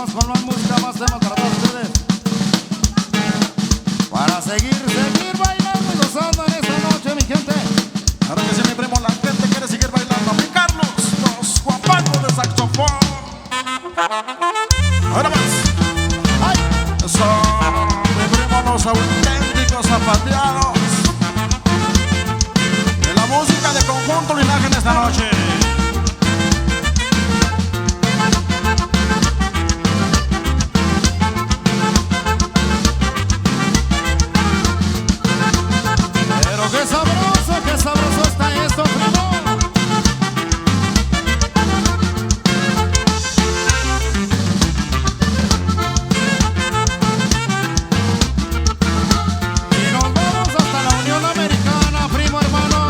vamos con más música, más temas para todos ustedes. Para seguir bailando y gozando en esta noche, mi gente. Ahora que sí, mi primo, la gente quiere seguir bailando. Mi Carlos, los guapangos de saxofón. Ahora más. ¡Ay! Son, mi primo, los auténticos zapateados de la música de Conjunto Linaje en esta noche. Pero qué sabroso está esto, primo. Y nos vamos hasta la Unión Americana, primo hermano.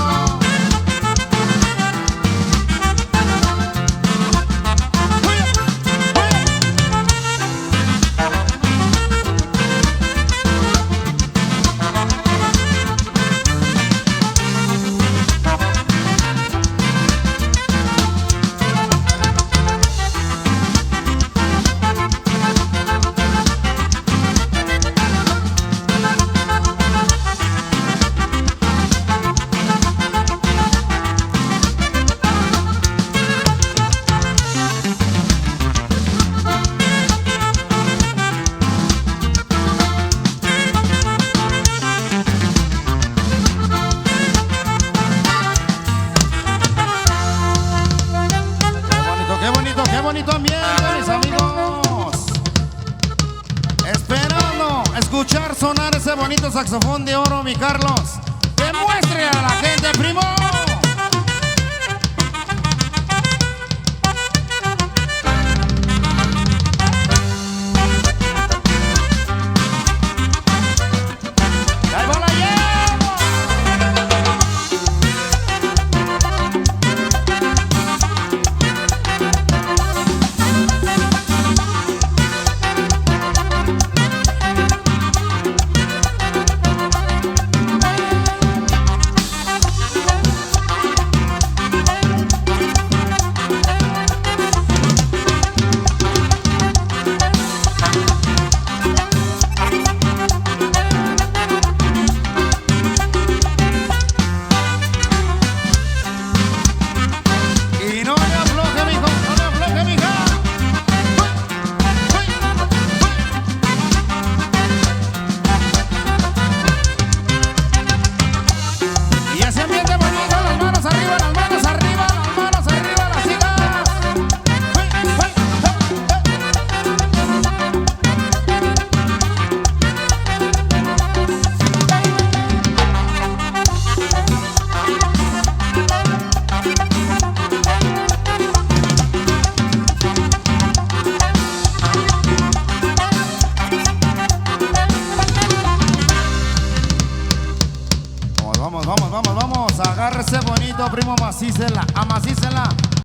Qué bonito ambiente, mis amigos. Esperando escuchar sonar ese bonito saxofón de oro, mi Carlos. Demuestre a la gente, primo. ¡Ahí va la yegua! Vamos, agárrese bonito, primo, amacícela.